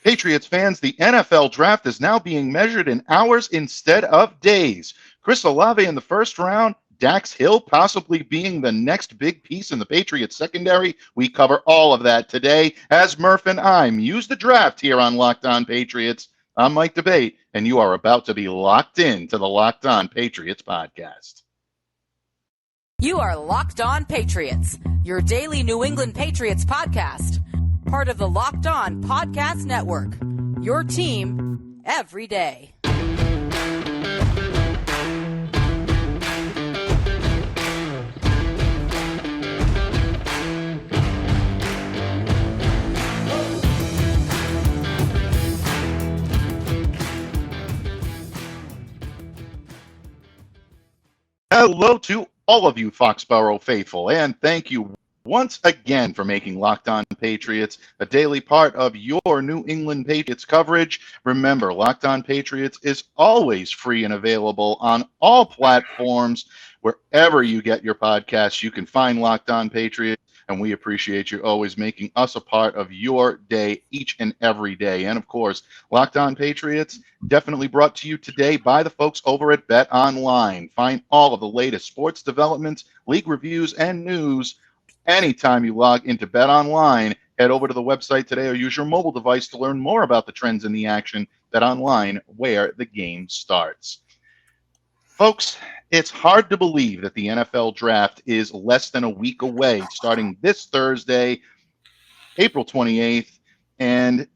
Patriots fans, the NFL draft is now being measured in hours instead of days. Chris Olave in the first round, Dax Hill possibly being the next big piece in the Patriots secondary. We cover all of that today as Murph and I muse the draft here on Locked On Patriots. I'm Mike Debate, and you are about to be locked in to the Locked On Patriots podcast. You are Locked On Patriots, your daily New England Patriots podcast. Part of the Locked On Podcast Network, your team every day. Hello to all of you Foxborough faithful, and thank you once again for making Locked On Patriots a daily part of your New England Patriots coverage. Remember, Locked On Patriots is always free and available on all platforms. Wherever you get your podcasts, you can find Locked On Patriots, and we appreciate you always making us a part of your day each and every day. And, of course, Locked On Patriots definitely brought to you today by the folks over at BetOnline. Find all of the latest sports developments, league reviews, and news anytime you log into BetOnline. Head over to the website today or use your mobile device to learn more about the trends in the action. BetOnline, where the game starts. Folks, it's hard to believe that the NFL draft is less than a week away, starting this Thursday, April 28th. And,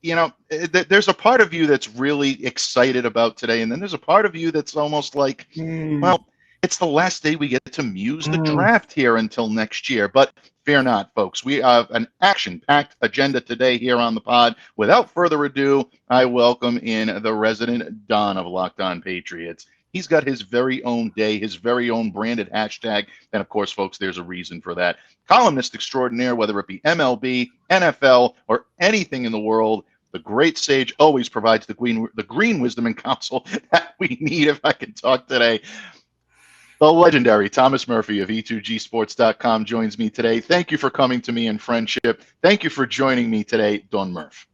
you know, there's a part of you that's really excited about today, and then there's a part of you that's almost like, well, it's the last day we get to muse the draft here until next year. But fear not, folks. We have an action-packed agenda today here on the pod. Without further ado, I welcome in the resident Don of Locked On Patriots. He's got his very own day, his very own branded hashtag. And, of course, folks, there's a reason for that. Columnist extraordinaire, whether it be MLB, NFL, or anything in the world, the great sage always provides the green wisdom and counsel that we need. If I can talk today, the legendary Thomas Murphy of E2Gsports.com joins me today. Thank you for coming to me in friendship. Thank you for joining me today, Don Murph.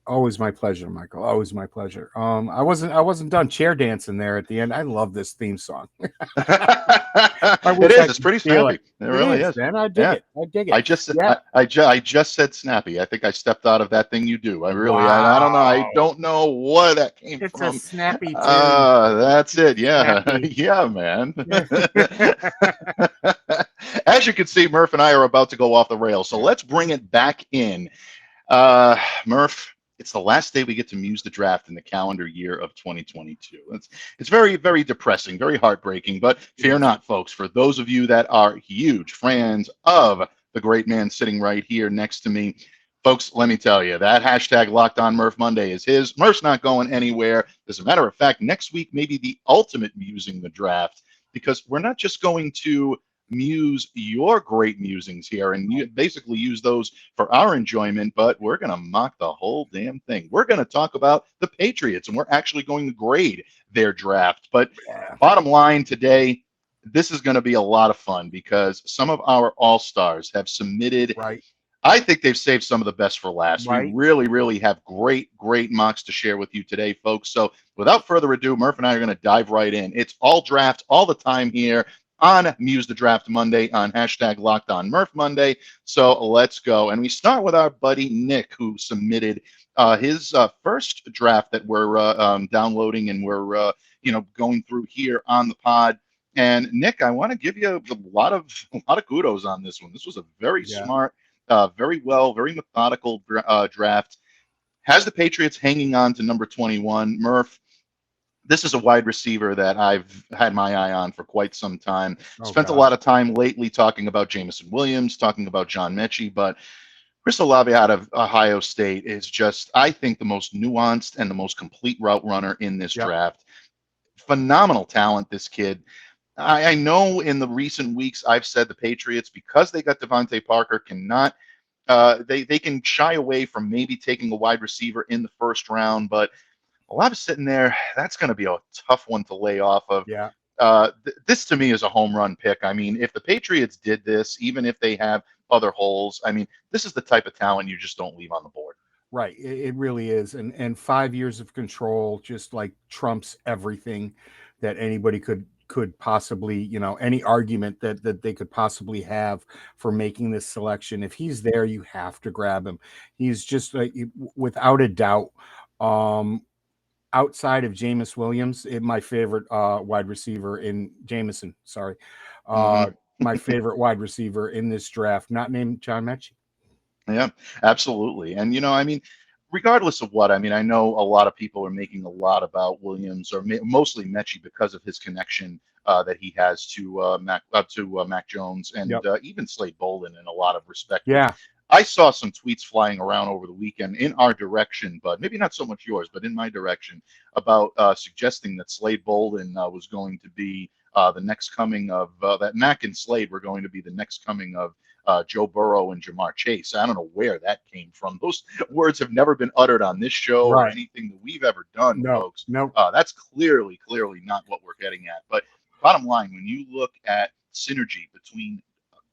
Always my pleasure, Michael. Always my pleasure. I wasn't done chair dancing there at the end. I love this theme song. It is. It's pretty snappy. It really is. Man, I dig it. I dig it. I just said snappy. I think I stepped out of that thing you do. I really. Wow. I don't know. I don't know where that came from. It's a snappy tune. That's it. Yeah. Snappy. Yeah, man. As you can see, Murph and I are about to go off the rails. So let's bring it back in. Murph, it's the last day we get to muse the draft in the calendar year of 2022. It's very, very depressing, very heartbreaking, but fear not, folks. For those of you that are huge fans of the great man sitting right here next to me, folks, let me tell you, that hashtag Locked On Murph Monday is his. Murph's not going anywhere. As a matter of fact, next week may be the ultimate musing the draft, because we're not just going to muse your great musings here and you basically use those for our enjoyment, but we're going to mock the whole damn thing. We're going to talk about the Patriots, and we're actually going to grade their draft. But bottom line today, this is going to be a lot of fun because some of our all-stars have submitted. Right. I think they've saved some of the best for last. Right. We really, really have great mocks to share with you today, folks. So without further ado, Murph and I are going to dive right in. It's all draft all the time here on Muse the Draft Monday, on hashtag Locked On Murph Monday. So let's go. And we start with our buddy Nick, who submitted his first draft that we're downloading and we're going through here on the pod. And Nick, I want to give you a lot of kudos on this one. This was a very smart, very methodical draft. Has the Patriots hanging on to number 21. Murph, this is a wide receiver that I've had my eye on for quite some time. Spent a lot of time lately talking about Jameson Williams, talking about John Mechie, but Chris Olave out of Ohio State is just, I think, the most nuanced and the most complete route runner in this draft. Phenomenal talent, this kid. I know in the recent weeks I've said the Patriots, because they got Devontae Parker, cannot they can shy away from maybe taking a wide receiver in the first round, but Olave's sitting there. That's going to be a tough one to lay off of. Yeah. This to me is a home run pick. I mean, if the Patriots did this, even if they have other holes, I mean, this is the type of talent you just don't leave on the board. Right. It really is. And 5 years of control just like trumps everything that anybody could possibly, any argument that they could possibly have for making this selection. If he's there, you have to grab him. He's just like, without a doubt, um, outside of Jameis Williams, my favorite wide receiver in Jameson, sorry. Uh, Hmm. my favorite wide receiver in this draft, not named John Mechie. Yeah, absolutely. And, I mean, regardless of what, I mean, I know a lot of people are making a lot about Williams or mostly Mechie because of his connection that he has to Mac Jones and Yep. even Slade Bolden in a lot of respect. Yeah. I saw some tweets flying around over the weekend in our direction, but maybe not so much yours, but in my direction about suggesting that Slade Bolden was going to be the next coming of that Mac and Slade were going to be the next coming of Joe Burrow and Jamar Chase. I don't know where that came from. Those words have never been uttered on this show or Right. anything that we've ever done, No, folks. no. That's clearly not what we're getting at. But bottom line, when you look at synergy between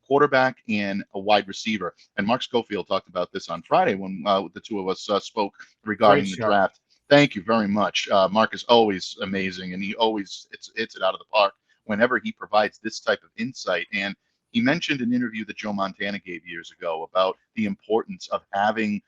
quarterback and a wide receiver. And Mark Schofield talked about this on Friday when the two of us spoke regarding the draft. Thank you very much. Mark is always amazing, and he always hits it out of the park whenever he provides this type of insight. And he mentioned an interview that Joe Montana gave years ago about the importance of having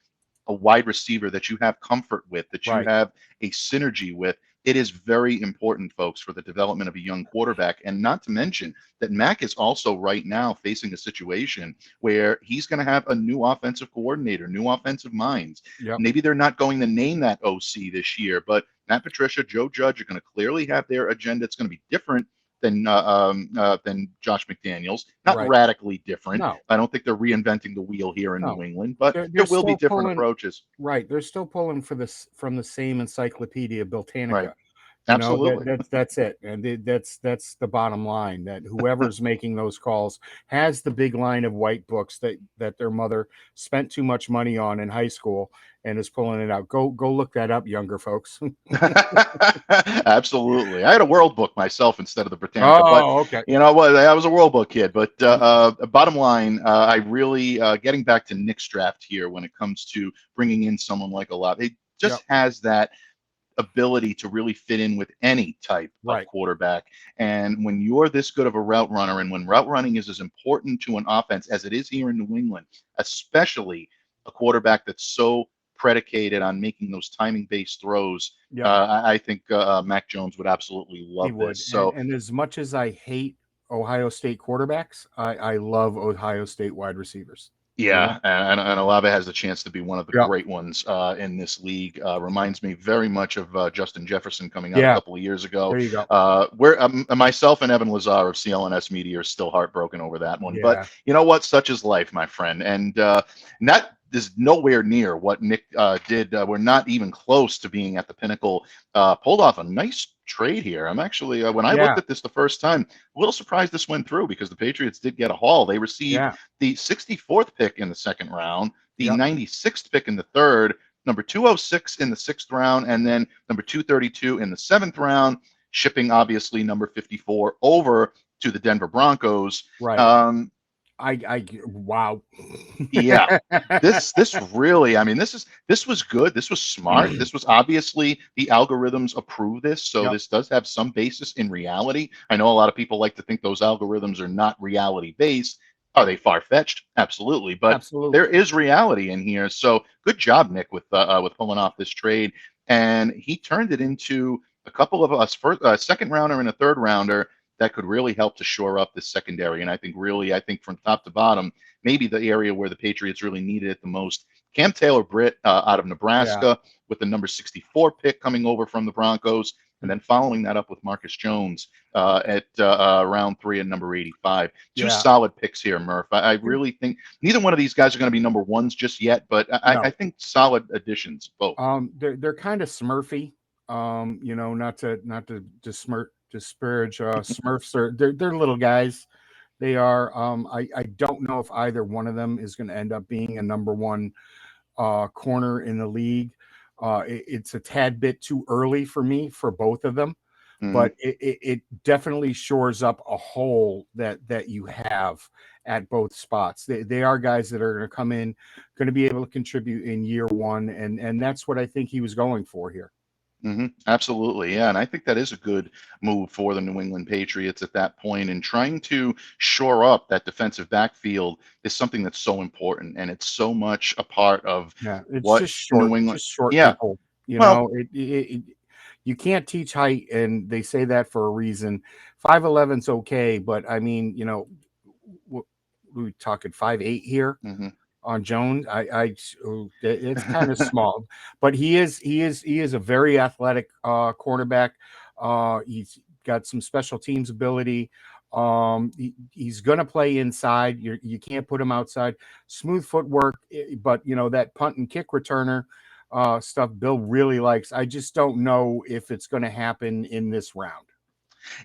a wide receiver that you have comfort with, that you Right. have a synergy with. It is very important, folks, for the development of a young quarterback. And not to mention that Mac is also right now facing a situation where he's going to have a new offensive coordinator, new offensive minds. Yep. Maybe they're not going to name that OC this year, but Matt Patricia, Joe Judge are going to clearly have their agenda. It's going to be different than Josh McDaniels. Not Right. radically different. No. I don't think they're reinventing the wheel here in No. New England, but They're there will be still different pulling- approaches. Right. They're still pulling from the same encyclopedia, Britannica. Right. Absolutely. That's it. And that's the bottom line, that whoever's making those calls has the big line of white books that their mother spent too much money on in high school and is pulling it out. Go look that up, younger folks. Absolutely. I had a World Book myself instead of the Britannica, but okay. you know what? I was a World Book kid. But bottom line, I really getting back to Nick's draft here when it comes to bringing in someone like Olave, it just has that ability to really fit in with any type of quarterback. And when you're this good of a route runner, and when route running is as important to an offense as it is here in New England, especially a quarterback that's so predicated on making those timing-based throws, I think Mac Jones would absolutely love this. So, and as much as I hate Ohio State quarterbacks, I love Ohio State wide receivers. Yeah, and Olave has the chance to be one of the great ones in this league. Reminds me very much of Justin Jefferson coming out a couple of years ago. There you go. Where myself and Evan Lazar of CLNS Media are still heartbroken over that one. But you know what? Such is life, my friend. And that is nowhere near what Nick did. We're not even close to being at the pinnacle. Pulled off a nice trade here. I'm actually, when I looked at this the first time, a little surprised this went through because the Patriots did get a haul. They received the 64th pick in the second round, the 96th pick in the third, number 206 in the sixth round, and then number 232 in the seventh round, shipping obviously number 54 over to the Denver Broncos. Right. Wow. Yeah. This really, I mean, this was good. This was smart. This was obviously the algorithms approve this. So this does have some basis in reality. I know a lot of people like to think those algorithms are not reality based. Are they far-fetched? Absolutely. But there is reality in here. So good job, Nick, with pulling off this trade. And he turned it into a couple of us, second rounder and a third rounder, that could really help to shore up this secondary. And I think from top to bottom, maybe the area where the Patriots really needed it the most. Cam Taylor-Britt out of Nebraska with the number 64 pick coming over from the Broncos, and then following that up with Marcus Jones at round 3 and number 85. Two solid picks here, Murph. I really think neither one of these guys are going to be number ones just yet, but I think solid additions both. They're kind of Smurfy. Not to disparage Smurfs. They're little guys. They are. I don't know if either one of them is going to end up being a number one corner in the league. It's a tad bit too early for me for both of them, but it definitely shores up a hole that you have at both spots. They are guys that are going to come in, going to be able to contribute in year one, and that's what I think he was going for here. Absolutely. Yeah. And I think that is a good move for the New England Patriots at that point. And trying to shore up that defensive backfield is something that's so important. And it's so much a part of Yeah, it's what New England. just short Yeah. people. You Well, know, you can't teach height, and they say that for a reason. 5'11's okay, but I mean, you know, we're talking 5'8 here mhm. on Jones. It's kind of small, but he is a very athletic quarterback. He's got some special teams ability. He's going to play inside. You can't put him outside. Smooth footwork, but you know that punt and kick returner stuff Bill really likes. I just don't know if it's going to happen in this round.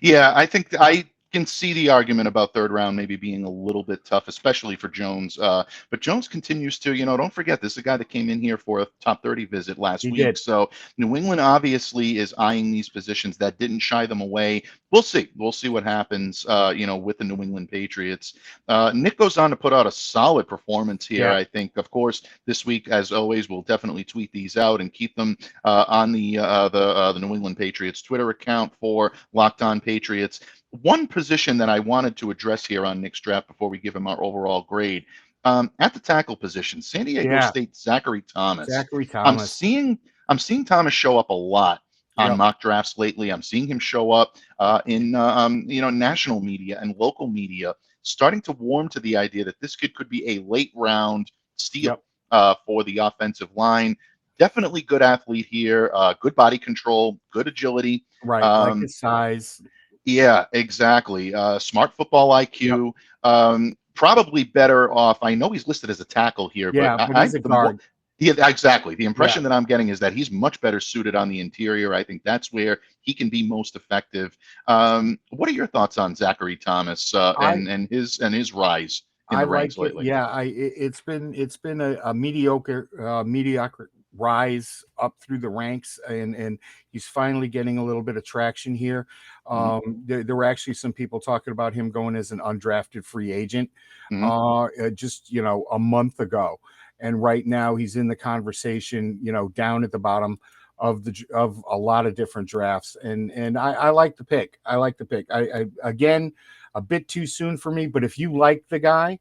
Yeah, I think I can see the argument about third round maybe being a little bit tough, especially for Jones. But Jones continues to, don't forget, this is a guy that came in here for a top 30 visit last He week. did. So New England obviously is eyeing these positions. That didn't shy them away. We'll see. We'll see what happens, with the New England Patriots. Nick goes on to put out a solid performance here, Yeah. I think. Of course, this week, as always, we'll definitely tweet these out and keep them on the New England Patriots Twitter account for Locked On Patriots. One position that I wanted to address here on Nick's draft before we give him our overall grade, at the tackle position, San Diego State Zachary Thomas. Zachary Thomas. I'm seeing Thomas show up a lot on mock drafts lately. I'm seeing him show up in national media and local media, starting to warm to the idea that this kid could be a late round steal for the offensive line. Definitely good athlete here, good body control, good agility. Right, like his size. Yeah, exactly. Smart football IQ. Probably better off. I know he's listed as a tackle here, but he's a guard. Yeah, exactly. The impression that I'm getting is that he's much better suited on the interior. I think that's where he can be most effective. What are your thoughts on Zachary Thomas and his rise in the ranks lately? Yeah, it's been a mediocre rise up through the ranks, and he's finally getting a little bit of traction here. There were actually some people talking about him going as an undrafted free agent just a month ago, and right now he's in the conversation down at the bottom of a lot of different drafts, and I like the pick. I again, a bit too soon for me, but if you like the guy,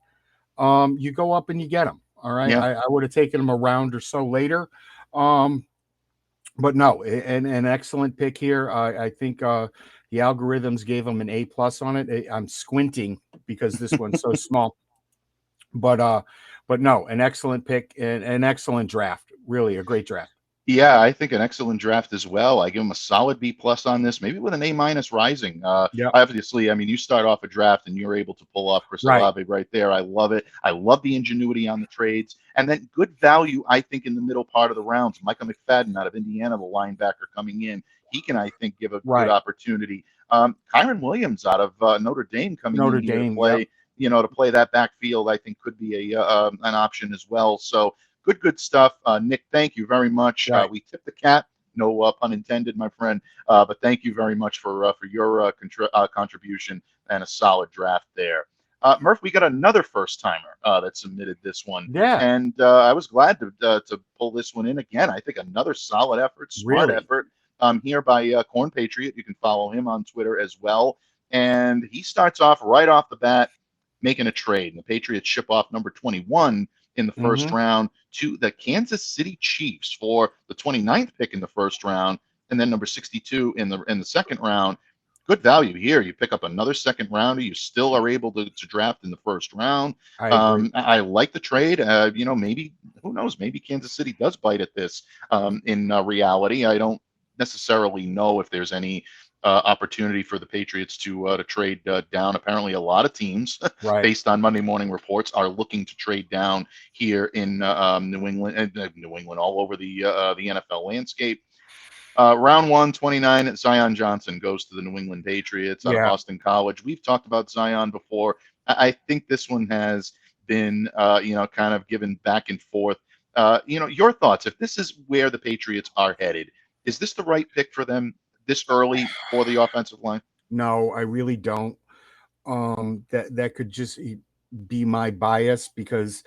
you go up and you get him. All right. Yeah. I would have taken him a round or so later. But no, an excellent pick here. I think the algorithms gave him an A+ on it. I'm squinting because this one's so small. But no, an excellent pick and an excellent draft. Really a great draft. Yeah, I think an excellent draft as well. I give him a solid B+ on this, maybe with an A- rising. Obviously, I mean, you start off a draft and you're able to pull off Chris Olave right there. I love it. I love the ingenuity on the trades. And then good value, I think, in the middle part of the rounds. Micah McFadden out of Indiana, the linebacker coming in. He can, I think, give a good opportunity. Kyron Williams out of Notre Dame coming in here to play, to play that backfield, I think could be an option as well. So good stuff. Nick, thank you very much. We tipped the cat. No pun intended, my friend. But thank you very much for your contribution and a solid draft there. Murph, we got another first-timer that submitted this one. Yeah. And I was glad to pull this one in again. I think another solid effort, smart effort here by Corn Patriot. You can follow him on Twitter as well. And he starts off right off the bat making a trade. And the Patriots ship off number 21 in the first round to the Kansas City Chiefs for the 29th pick in the first round, and then number 62 in the second round. Good value here. You pick up another second rounder. You still are able to draft in the first round. I like the trade. Maybe, who knows, maybe Kansas City does bite at this in reality. I don't necessarily know if there's any opportunity for the Patriots to trade down. Apparently, a lot of teams, based on Monday Morning Reports, are looking to trade down here in New England, all over the NFL landscape. Round 1, 29, Zion Johnson goes to the New England Patriots out of Boston College. We've talked about Zion before. I think this one has been, kind of given back and forth. Your thoughts, if this is where the Patriots are headed, is this the right pick for them this early for the offensive line? No, I really don't. That could just be my bias because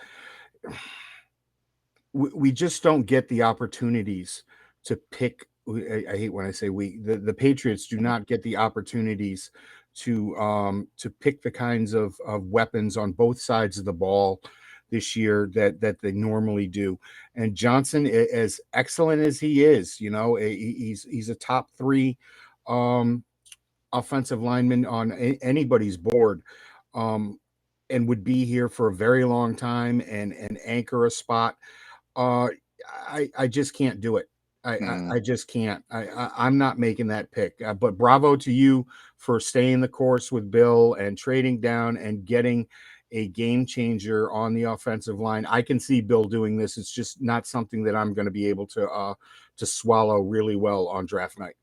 we just don't get the opportunities to pick. I hate when I say we. The Patriots do not get the opportunities to pick the kinds of weapons on both sides of the ball this year that they normally do. And Johnson, as excellent as he is, he's a top 3 offensive lineman on anybody's board. And would be here for a very long time and anchor a spot. I just can't do it. I just can't. I'm not making that pick. But bravo to you for staying the course with Bill and trading down and getting a game changer on the offensive line. I can see Bill doing this. It's just not something that I'm going to be able to swallow really well on draft night.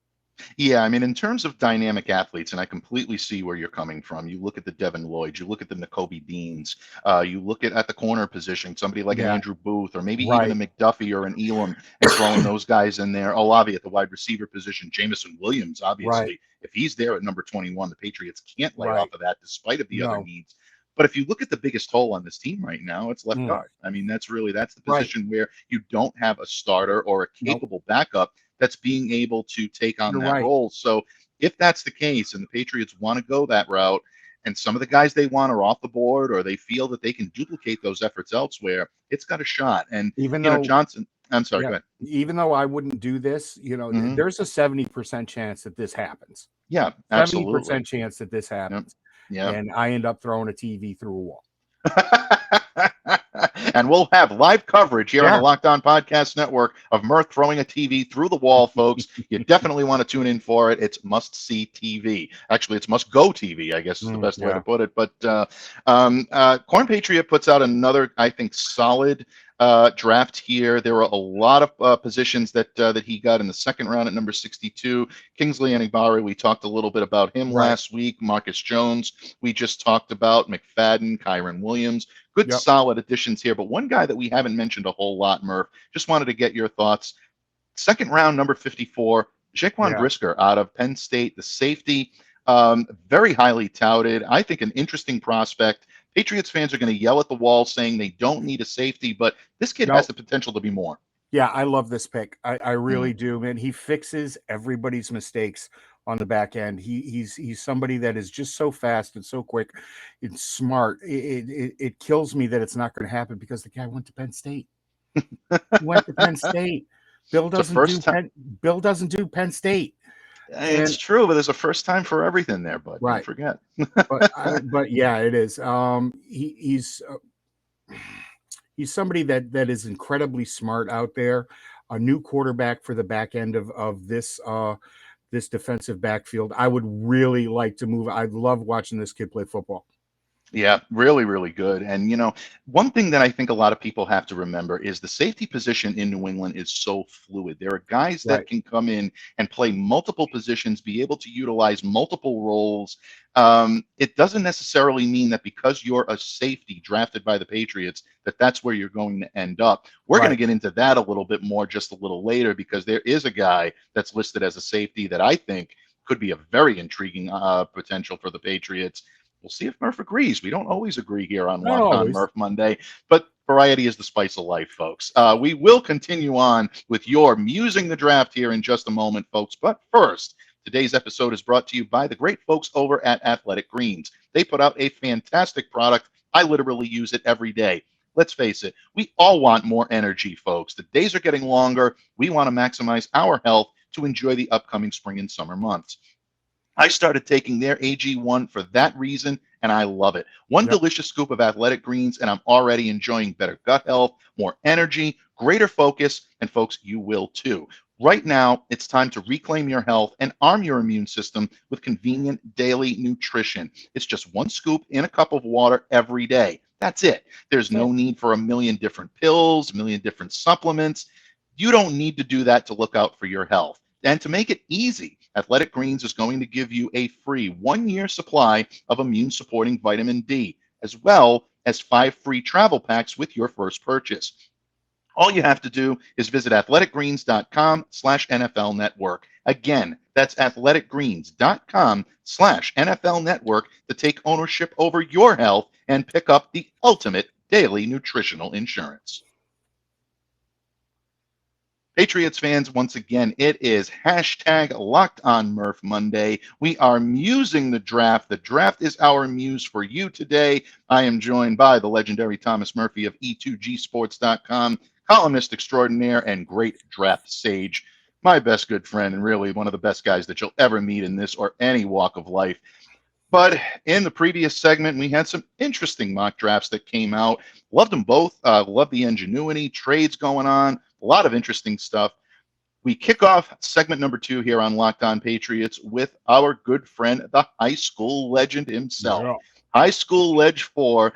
Yeah, I mean, in terms of dynamic athletes, and I completely see where you're coming from. You look at the Devin Lloyd, you look at the Nakobe Deans, you look at the corner position, somebody like an Andrew Booth, or maybe even a McDuffie or an Elam, and throwing those guys in there. Olave at the wide receiver position, Jamison Williams, obviously. If he's there at number 21, the Patriots can't lay off of that despite of the other needs. But if you look at the biggest hole on this team right now, it's left guard. I mean, that's the position where you don't have a starter or a capable backup that's being able to take on that role. So if that's the case and the Patriots want to go that route and some of the guys they want are off the board or they feel that they can duplicate those efforts elsewhere, it's got a shot. And even though Johnson, I'm sorry, go ahead. Even though I wouldn't do this, there's a 70% chance that this happens. Yeah, absolutely. 70% chance that this happens. Yeah. And I end up throwing a TV through a wall. And we'll have live coverage here on the Locked On Podcast Network of Murph throwing a TV through the wall, folks. You definitely want to tune in for it. It's must-see TV. Actually, it's must-go TV, I guess is the best way to put it. But Corn Patriot puts out another, I think, solid draft here. There were a lot of positions that he got in the second round at number 62. Kingsley Enagbare, we talked a little bit about him last week. Marcus Jones, we just talked about. McFadden, Kyron Williams. Good, solid additions here. But one guy that we haven't mentioned a whole lot, Murph, just wanted to get your thoughts. Second round, number 54, Jaquan Brisker out of Penn State, the safety, very highly touted. I think an interesting prospect. Patriots fans are going to yell at the wall saying they don't need a safety, but this kid has the potential to be more. Yeah, I love this pick. I really do, man. He fixes everybody's mistakes on the back end. He's somebody that is just so fast and so quick and smart. It kills me that it's not going to happen because the guy went to Penn State. He went to Penn State. Bill doesn't do Penn State. It's true, but there's a first time for everything there, bud. Don't forget. but yeah, it is. He's somebody that is incredibly smart out there. A new quarterback for the back end of this defensive backfield. I would really like to move. I love watching this kid play football. Yeah, really, really good. And, one thing that I think a lot of people have to remember is the safety position in New England is so fluid. There are guys that can come in and play multiple positions, be able to utilize multiple roles. It doesn't necessarily mean that because you're a safety drafted by the Patriots, that's where you're going to end up. We're going to get into that a little bit more just a little later because there is a guy that's listed as a safety that I think could be a very intriguing potential for the Patriots. We'll see if Murph agrees. We don't always agree here on Locked On Murph Monday, but variety is the spice of life, folks. We will continue on with your musing the draft here in just a moment, folks. But first, today's episode is brought to you by the great folks over at Athletic Greens. They put out a fantastic product. I literally use it every day. Let's face it, we all want more energy, folks. The days are getting longer. We want to maximize our health to enjoy the upcoming spring and summer months. I started taking their AG1 for that reason, and I love it. One delicious scoop of Athletic Greens, and I'm already enjoying better gut health, more energy, greater focus, and folks, you will too. Right now, it's time to reclaim your health and arm your immune system with convenient daily nutrition. It's just one scoop in a cup of water every day. That's it. There's no need for a million different pills, a million different supplements. You don't need to do that to look out for your health. And to make it easy, Athletic Greens is going to give you a free 1-year supply of immune-supporting vitamin D, as well as 5 free travel packs with your first purchase. All you have to do is visit athleticgreens.com/NFL network. Again, that's athleticgreens.com/NFL network to take ownership over your health and pick up the ultimate daily nutritional insurance. Patriots fans, once again, it is hashtag Locked On Murph Monday. We are musing the draft. The draft is our muse for you today. I am joined by the legendary Thomas Murphy of E2Gsports.com, columnist extraordinaire and great draft sage, my best good friend and really one of the best guys that you'll ever meet in this or any walk of life. But in the previous segment, we had some interesting mock drafts that came out. Loved them both. Loved the ingenuity, trades going on, a lot of interesting stuff. We kick off segment number 2 here on Locked On Patriots with our good friend, the high school legend himself. Yeah. High school leg 4.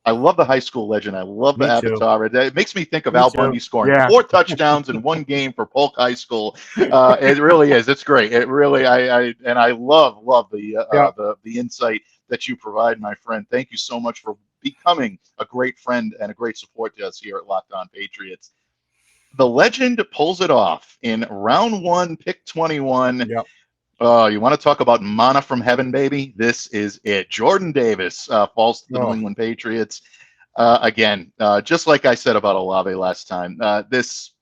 I love the high school legend. I love the avatar. It makes me think of Al Bundy scoring 4 touchdowns in one game for Polk High School. It really is. It's great. It really. I love the insight that you provide, my friend. Thank you so much for becoming a great friend and a great support to us here at Locked On Patriots. The legend pulls it off in round 1, pick 21. Yep. You want to talk about manna from heaven, baby? This is it. Jordan Davis falls to the New England Patriots. Again, just like I said about Olave last time, this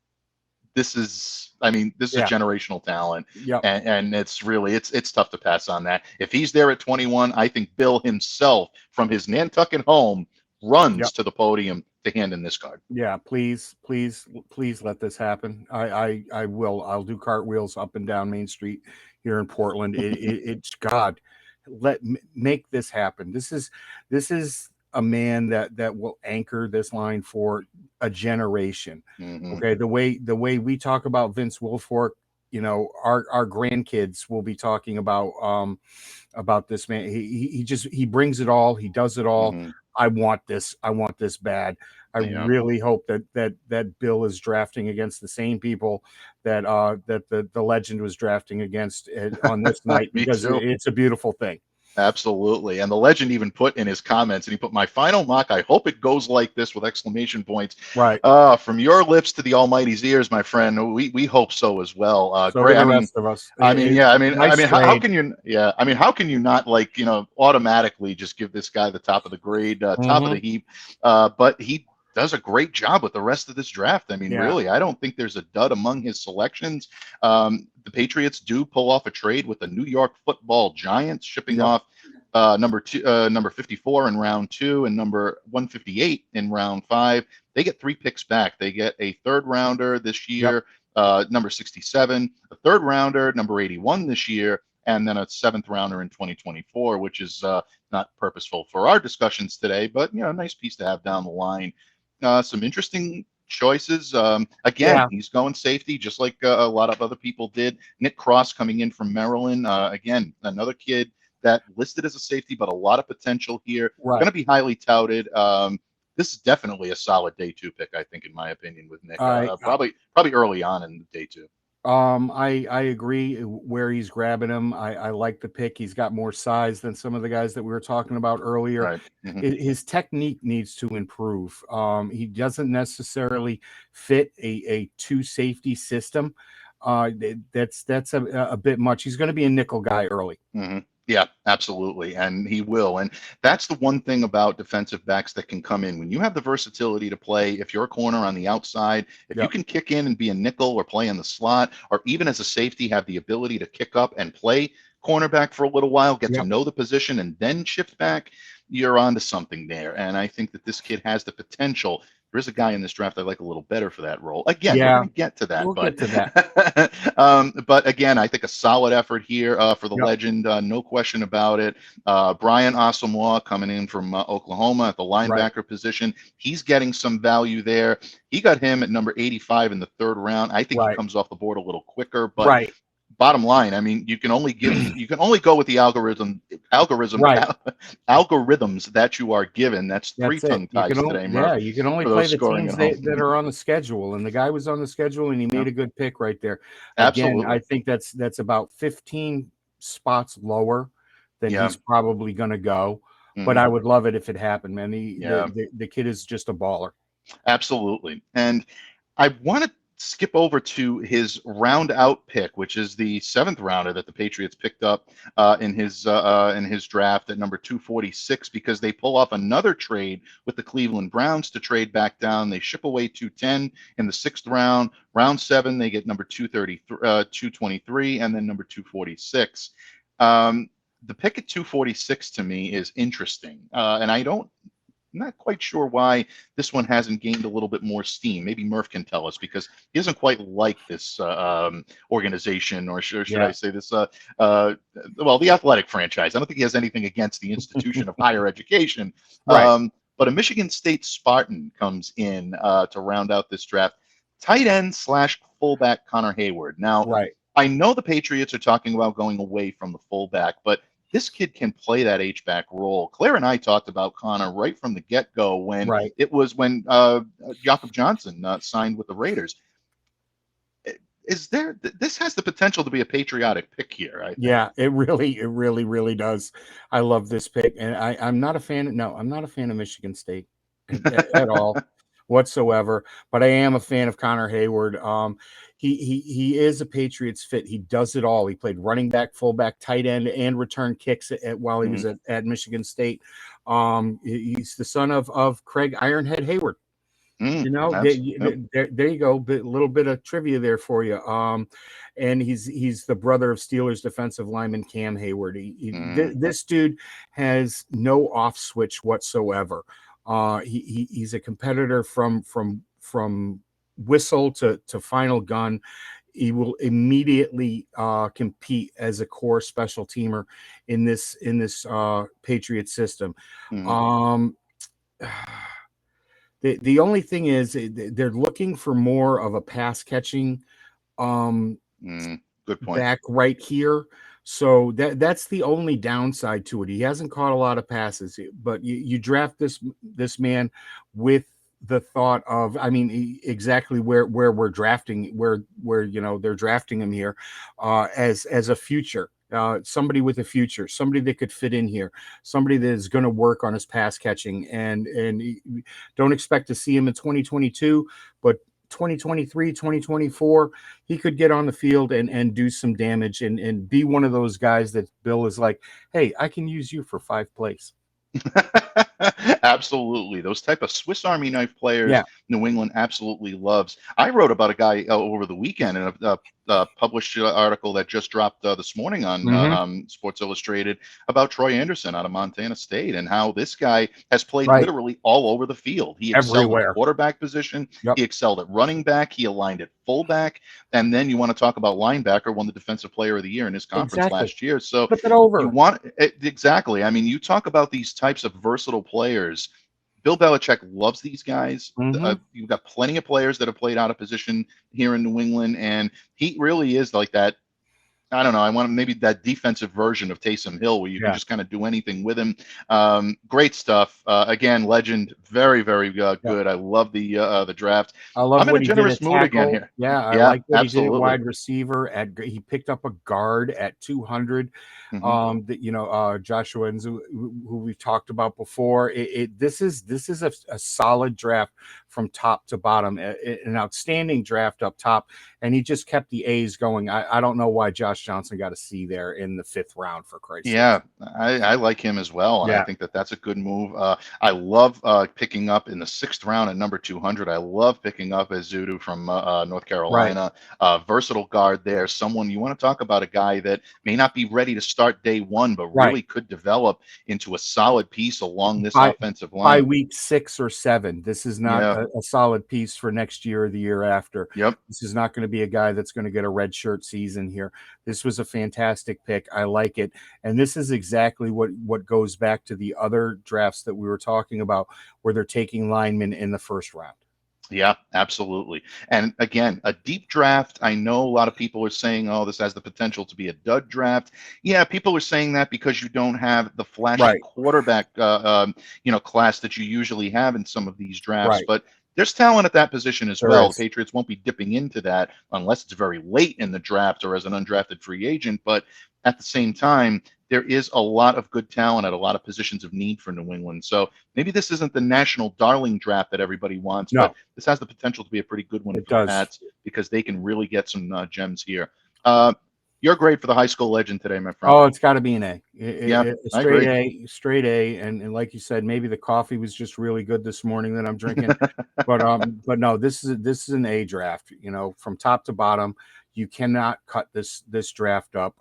is a generational talent. Yep. And it's really, it's tough to pass on that. If he's there at 21, I think Bill himself from his Nantucket home runs to the podium to hand in this card. Yeah, please let this happen. I will. I'll do cartwheels up and down Main Street here in Portland. It's God, make this happen. This is a man that will anchor this line for a generation. Mm-hmm. Okay, the way we talk about Vince Wilfork, our grandkids will be talking about this man. He brings it all. He does it all. Mm-hmm. I want this bad. I really hope that Bill is drafting against the same people that the legend was drafting against on this night, because it's a beautiful thing. Absolutely. And the legend even put in his comments, and he put, "My final mock, I hope it goes like this," with exclamation points. Right. From your lips to the Almighty's ears, my friend. We hope so as well. So great. The rest of us. How can you not automatically just give this guy the top of the grade, top of the heap? But he does a great job with the rest of this draft. Really, I don't think there's a dud among his selections. The Patriots do pull off a trade with the New York Football Giants, shipping off number 54 in round 2 and number 158 in round 5. They get 3 picks back. They get a 3rd rounder this year, number 67, a 3rd rounder, number 81 this year, and then a 7th rounder in 2024, which is not purposeful for our discussions today, but a nice piece to have down the line. Some interesting choices. He's going safety, just like a lot of other people did. Nick Cross coming in from Maryland. Again, another kid that listed as a safety, but a lot of potential here. Right. Going to be highly touted. This is definitely a solid day 2 pick, I think, in my opinion, with Nick. Probably early on in day 2. I agree where he's grabbing him. I like the pick. He's got more size than some of the guys that we were talking about earlier. Right. Mm-hmm. His technique needs to improve. He doesn't necessarily fit a 2 safety system. That's a bit much. He's going to be a nickel guy early. Mm-hmm. Yeah, absolutely. And he will. And that's the one thing about defensive backs that can come in. When you have the versatility to play, if you're a corner on the outside, if you can kick in and be a nickel or play in the slot, or even as a safety, have the ability to kick up and play cornerback for a little while, get to know the position, and then shift back, you're onto something there. And I think that this kid has the potential. There is a guy in this draft I like a little better for that role. Again, we're going to get to that. But again, I think a solid effort here for the legend, no question about it. Brian Asamoah coming in from Oklahoma at the linebacker position. He's getting some value there. He got him at number 85 in the 3rd round. I think he comes off the board a little quicker, but bottom line, you can only go with the algorithms that you are given. That's 3 tongue ties today, Murph. You can only play the teams that are on the schedule, and the guy was on the schedule, and he made a good pick right there. Again, I think that's about 15 spots lower than he's probably going to go, but I would love it if it happened, man. The kid is just a baller. Absolutely. And I want to skip over to his round out pick, which is the 7th rounder that the Patriots picked up in his draft at number 246, because they pull off another trade with the Cleveland Browns to trade back down. They ship away 210 in the 6th round. Round 7, they get number 223, and then number 246. The pick at 246 to me is interesting, and I'm not quite sure why this one hasn't gained a little bit more steam. Maybe Murph can tell us, because he doesn't quite like this organization, or should I say this, the athletic franchise. I don't think he has anything against the institution of higher education. Right. But a Michigan State Spartan comes in to round out this draft. Tight end / fullback Connor Hayward. Now, Right. I know the Patriots are talking about going away from the fullback, but this kid can play that H-back role. Claire and I talked about Connor right from the get-go when Jakob Johnson signed with the Raiders. This has the potential to be a patriotic pick here, I think. Yeah, it really does. I love this pick, and I'm not a fan. I'm not a fan of Michigan State at all whatsoever. But I am a fan of Connor Hayward. He is a Patriots fit. He does it all. He played running back, fullback, tight end, and return kicks while he was at Michigan State. He's the son of Craig Ironhead Hayward. There you go. A little bit of trivia there for you. And he's the brother of Steelers defensive lineman Cam Hayward. This dude has no off switch whatsoever. He's a competitor from whistle to final gun. He will immediately compete as a core special teamer in this Patriot system. The only thing is they're looking for more of a pass catching good point. back right here. So that's the only downside to it. He hasn't caught a lot of passes, but you draft this man with the thought of, exactly where we're drafting, where they're drafting him here as a future. Somebody with a future, somebody that could fit in here, somebody that is going to work on his pass catching, and don't expect to see him in 2022, but 2023, 2024, he could get on the field and do some damage and be one of those guys that Bill is like, hey, I can use you for 5 plays. Absolutely. Those type of Swiss Army knife players, New England absolutely loves. I wrote about a guy over the weekend in a published article that just dropped this morning on Sports Illustrated about Troy Anderson out of Montana State, and how this guy has played literally all over the field. He excelled at the quarterback position. He excelled at running back. He aligned at fullback. And then you want to talk about linebacker, won the Defensive Player of the Year in his conference last year. So flip it over. Exactly. You talk about these types of versatile players. Bill Belichick loves these guys. You've got plenty of players that have played out of position here in New England, and he really is like that. I don't know. I want maybe that defensive version of Taysom Hill, where you can just kind of do anything with him. Great stuff. Again, legend. Very, very good. I love the draft. I'm in a generous mood again here. I like what he did at wide receiver. He picked up a guard at 200. Joshua Nzu, who we've talked about before. This is a solid draft from top to bottom. An outstanding draft up top, and he just kept the A's going. I don't know why Josh Johnson got a C there in the 5th round, for Christ's sake. I like him as well, and I think that's a good move. I love picking up in the 6th round at number 200. I love picking up Ezeudu from North Carolina. Versatile guard there. Someone you want to talk about, a guy that may not be ready to start day one, but really could develop into a solid piece along this offensive line. By week 6 or 7, this is not a solid piece for next year or the year after. This is not going to be a guy that's going to get a red shirt season here. This was a fantastic pick. I like it. And this is exactly what goes back to the other drafts that we were talking about, where they're taking linemen in the 1st round. Yeah, absolutely. And again, a deep draft. I know a lot of people are saying, oh, this has the potential to be a dud draft. Yeah, people are saying that because you don't have the flashy quarterback, class that you usually have in some of these drafts. But there's talent at that position as well. The Patriots won't be dipping into that unless it's very late in the draft or as an undrafted free agent. But at the same time, there is a lot of good talent at a lot of positions of need for New England. So maybe this isn't the national darling draft that everybody wants, No, but this has the potential to be a pretty good one it for the does. Pats because they can really get some gems here. Your grade for the high school legend today, my friend. Oh, it's got to be an A. Yeah, A I straight agree. A, straight A. And like you said, maybe the coffee was just really good this morning that I'm drinking. But no, this is an A draft. You know, from top to bottom, you cannot cut this draft up.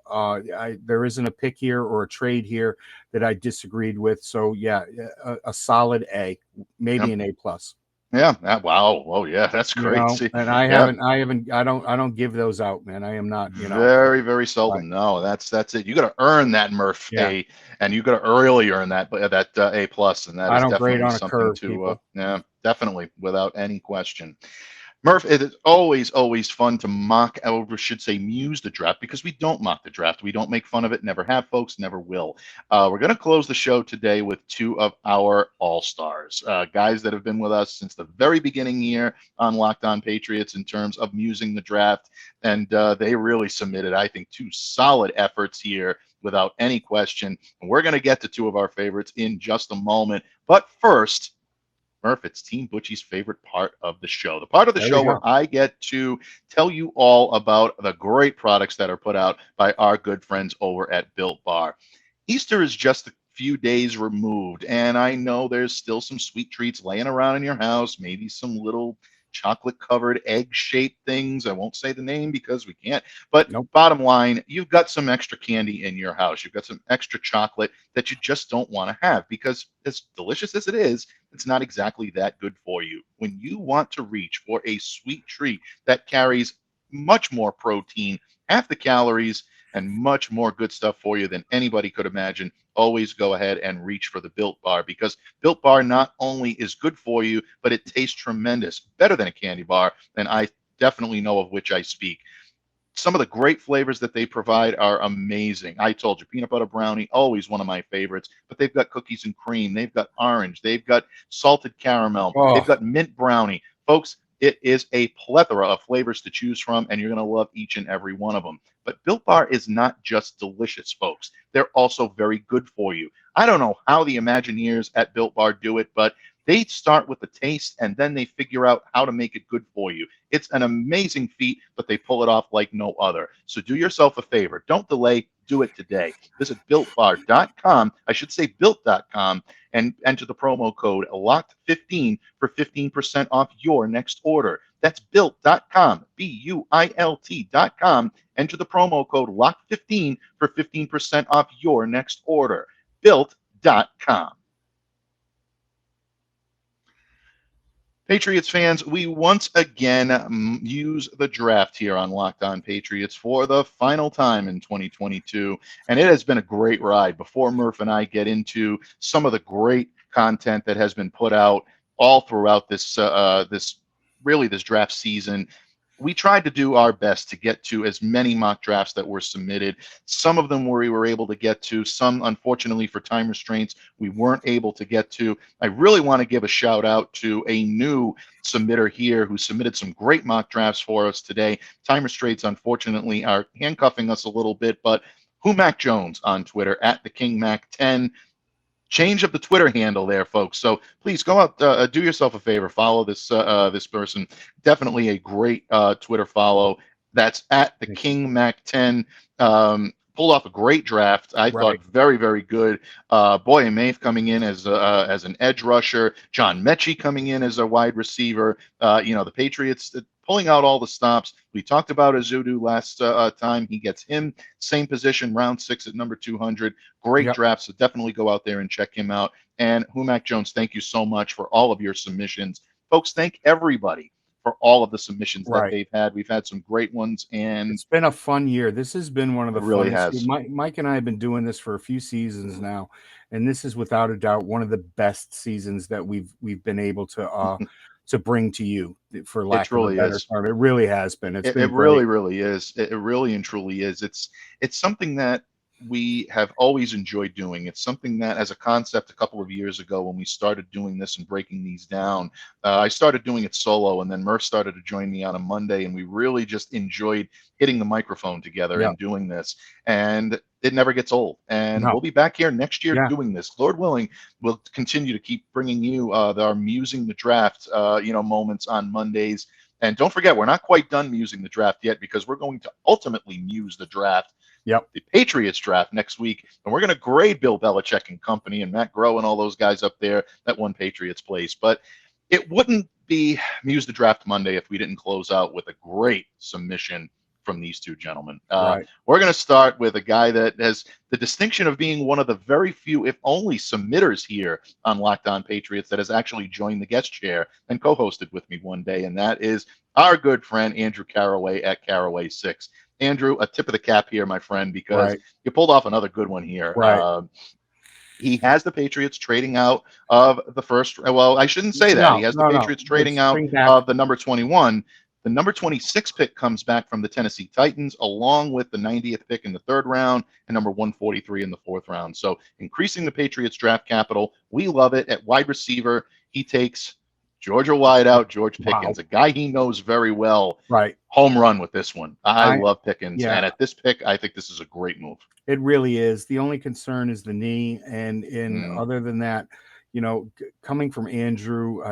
There isn't a pick here or a trade here that I disagreed with. So yeah, a solid A, maybe Yep. an A plus. Yeah. Wow. Oh, yeah. That's You great. know, See, and yeah. I don't give those out, man. I am not, Very, very but seldom. No, that's it. You got to earn that Murph yeah, A, and you got to really earn that A plus, and that I is don't grade definitely on a something curve, to people. yeah, definitely without any question. Murph, it is always fun to mock, or should say muse the draft, because we don't mock the draft. We don't make fun of it, never have, folks, never will. We're going to close the show today with two of our all-stars, guys that have been with us since the very beginning here on Locked On Patriots in terms of musing the draft. And they really submitted, I think, two solid efforts here without any question. And we're going to get to two of our favorites in just a moment. But first, Murph, it's Team Butchie's favorite part of the show. The part of the There we show where go. I get to tell you all about the great products that are put out by our good friends over at Built Bar. Easter is just a few days removed, and I know there's still some sweet treats laying around in your house, maybe some little chocolate covered egg shaped things. I won't say the name because we can't, but Nope. bottom line, you've got some extra candy in your house. You've got some extra chocolate that you just don't want to have because, as delicious as it is, it's not exactly that good for you. When you want to reach for a sweet treat that carries much more protein, half the calories, and much more good stuff for you than anybody could imagine, always go ahead and reach for the Built Bar, because Built Bar not only is good for you, but it tastes tremendous, better than a candy bar, and I definitely know of which I speak. Some of the great flavors that they provide are amazing. I told you, peanut butter brownie, always one of my favorites, but they've got cookies and cream. They've got orange. They've got salted caramel. They've Oh, got mint brownie. Folks, it is a plethora of flavors to choose from, and you're going to love each and every one of them. But Built Bar is not just delicious, folks. They're also very good for you. I don't know how the Imagineers at Built Bar do it, but they start with the taste and then they figure out how to make it good for you. It's an amazing feat, but they pull it off like no other. So do yourself a favor. Don't delay. Do it today. Visit builtbar.com. I should say built.com, and enter the promo code LOCKED15 for 15% off your next order. That's built.com, BUILT.com. Enter the promo code LOCKED15 for 15% off your next order. Built.com. Patriots fans, we once again use the draft here on Locked On Patriots for the final time in 2022, and it has been a great ride. Before Murph and I get into some of the great content that has been put out all throughout this draft season, we tried to do our best to get to as many mock drafts that were submitted. Some of them we were able to get to. Some, unfortunately, for time restraints, we weren't able to get to. I really want to give a shout out to a new submitter here who submitted some great mock drafts for us today. Time restraints, unfortunately, are handcuffing us a little bit, but Humac Jones on Twitter at the King Mac 10. Change of the Twitter handle there, folks. So please go out, do yourself a favor, follow this person. Definitely a great Twitter follow. That's at the King Mac 10. Pulled off a great draft. I thought right. very, very good. Boye Mafe coming in as an edge rusher. John Mechie coming in as a wide receiver. The Patriots pulling out all the stops. We talked about Azudu last time. He gets him same position, round 6 at number 200. Great Yep. draft. So definitely go out there and check him out. And Humac Jones, thank you so much for all of your submissions. Folks, thank everybody for all of the submissions that Right. they've had. We've had some great ones, and It's been a fun year. This has been one of the it really funnest. has. Mike and I have been doing this for a few seasons now, and this is without a doubt one of the best seasons that we've been able to bring to you, for lack of a truly better is. term. It really has been. It's It been really, great. really is. It really and truly is. It's something that we have always enjoyed doing. It's something that, as a concept, a couple of years ago when we started doing this and breaking these down, I started doing it solo, and then Murph started to join me on a Monday, and we really just enjoyed hitting the microphone together Yeah. and doing this. And it never gets old. And No. we'll be back here next year Yeah. doing this. Lord willing, we'll continue to keep bringing you our musing the draft, moments on Mondays. And don't forget, we're not quite done musing the draft yet, because we're going to ultimately muse the draft. Yep. The Patriots draft next week, and we're going to grade Bill Belichick and company and Matt Groh and all those guys up there that won Patriots place. But it wouldn't be Muse the Draft Monday if we didn't close out with a great submission from these two gentlemen. Right. We're going to start with a guy that has the distinction of being one of the very few, if only, submitters here on Locked On Patriots that has actually joined the guest chair and co-hosted with me one day, and that is our good friend Andrew Caraway at Caraway6. Andrew, a tip of the cap here, my friend, because you pulled off another good one here. Right. He has the Patriots trading out of the first. Well, I shouldn't say that. He has the Patriots trading out of the number 21. The number 26 pick comes back from the Tennessee Titans, along with the 90th pick in the third round and number 143 in the fourth round. So increasing the Patriots draft capital. We love it. At wide receiver, he takes Georgia wideout George Pickens, a guy he knows very well. Right. Home run with this one. I love Pickens. Yeah. And at this pick, I think this is a great move. It really is. The only concern is the knee. And other than that, coming from Andrew,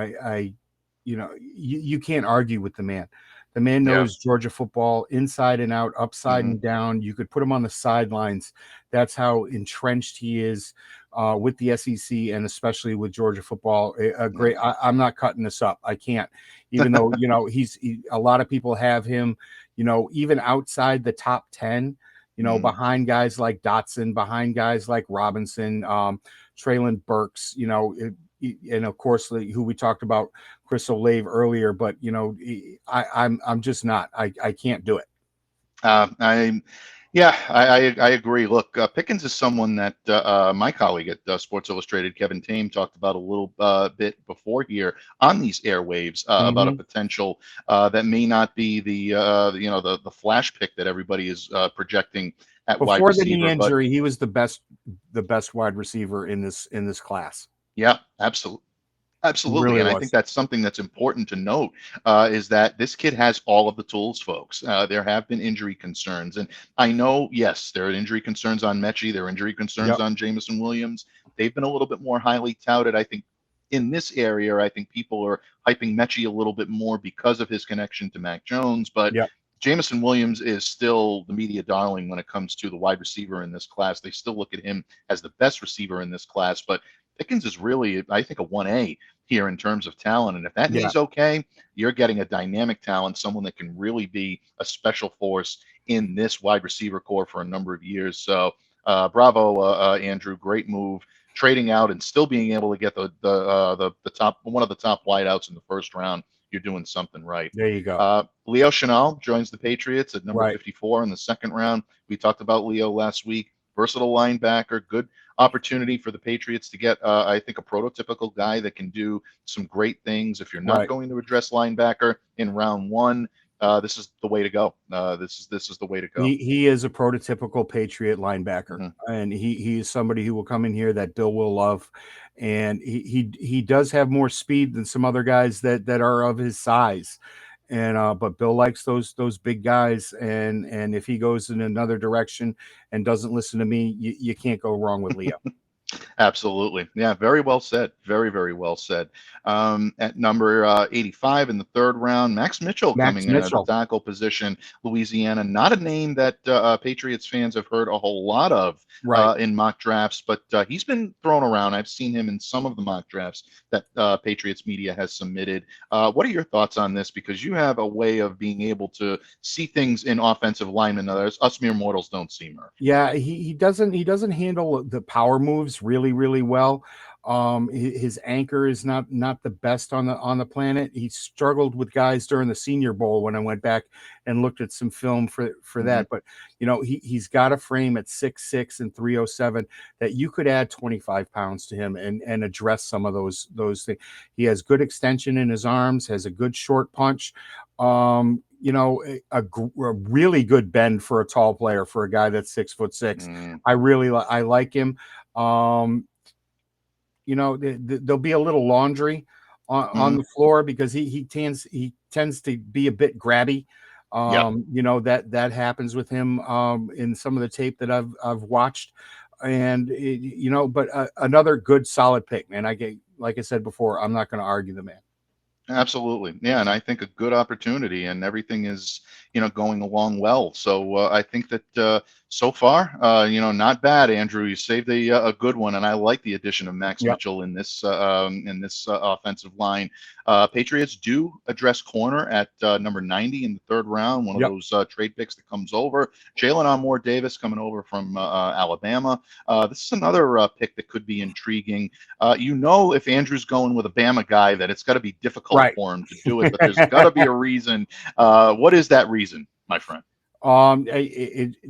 you can't argue with the man. The man knows Georgia football inside and out, upside and down. You could put him on the sidelines. That's how entrenched he is with the SEC and especially with Georgia football. I'm not cutting this up. I can't, even though, a lot of people have him, even outside the top 10, behind guys like Dotson, behind guys like Robinson, Traylon Burks, and of course, who we talked about, Chris Olave earlier, but I'm just not. I can't do it. I agree. Look, Pickens is someone that my colleague at Sports Illustrated, Kevin Tame, talked about a little bit before here on these airwaves about a potential that may not be the flash pick that everybody is projecting at wide receiver. Before the knee injury, he was the best wide receiver in this class. Yeah, absolutely. Absolutely. Really and was. I think that's something that's important to note is that this kid has all of the tools, folks. There have been injury concerns. And I know, yes, there are injury concerns on Mechie. There are injury concerns on Jameson Williams. They've been a little bit more highly touted. I think in this area, I think people are hyping Mechie a little bit more because of his connection to Mac Jones. But Jameson Williams is still the media darling when it comes to the wide receiver in this class. They still look at him as the best receiver in this class. But Pickens is really, I think, a 1A here in terms of talent. And if that knee's okay, you're getting a dynamic talent, someone that can really be a special force in this wide receiver core for a number of years. So bravo, Andrew. Great move. Trading out and still being able to get the top, one of the top wideouts in the first round. You're doing something right. There you go. Leo Chenal joins the Patriots at number 54 in the second round. We talked about Leo last week. Versatile linebacker, good opportunity for the Patriots to get, I think, a prototypical guy that can do some great things. If you're not going to address linebacker in round one, this is the way to go. This is the way to go. He is a prototypical Patriot linebacker, and he is somebody who will come in here that Bill will love. And he does have more speed than some other guys that are of his size. And but Bill likes those big guys, and if he goes in another direction and doesn't listen to me, you can't go wrong with Leo. Absolutely. Yeah, very well said. Very, very well said. At number 85 in the third round, Max Mitchell coming in at the tackle position, Louisiana. Not a name that Patriots fans have heard a whole lot of in mock drafts, but he's been thrown around. I've seen him in some of the mock drafts that Patriots media has submitted. What are your thoughts on this? Because you have a way of being able to see things in offensive linemen that us mere mortals don't see, Murph. Yeah, he doesn't handle the power moves really well. His anchor is not the best on the planet. He struggled with guys during the Senior Bowl when I went back and looked at some film for that. But he's got a frame at 6'6" and 307 that you could add 25 pounds to him and address some of those things. He has good extension in his arms, has a good short punch. A really good bend for a tall player, for a guy that's 6'6". I like him. There'll be a little laundry on the floor because he tends to be a bit grabby. That happens with him in some of the tape that I've watched, and but another good solid pick, man. Like I said before, I'm not going to argue the man. Absolutely. Yeah. And I think a good opportunity, and everything is, going along well. So I think that so far, not bad, Andrew. You saved a good one. And I like the addition of Max Mitchell in this offensive line. Patriots do address corner at number 90 in the third round, one of those trade picks that comes over. Jalen Armour Davis coming over from Alabama. This is another pick that could be intriguing. If Andrew's going with a Bama guy, that it's got to be difficult for him to do it, but there's got to be a reason. What is that reason, my friend?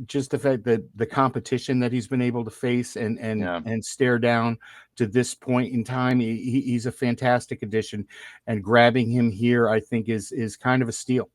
Just the fact that the competition that he's been able to face and stare down to this point in time, he's a fantastic addition, and grabbing him here, I think, is kind of a steal.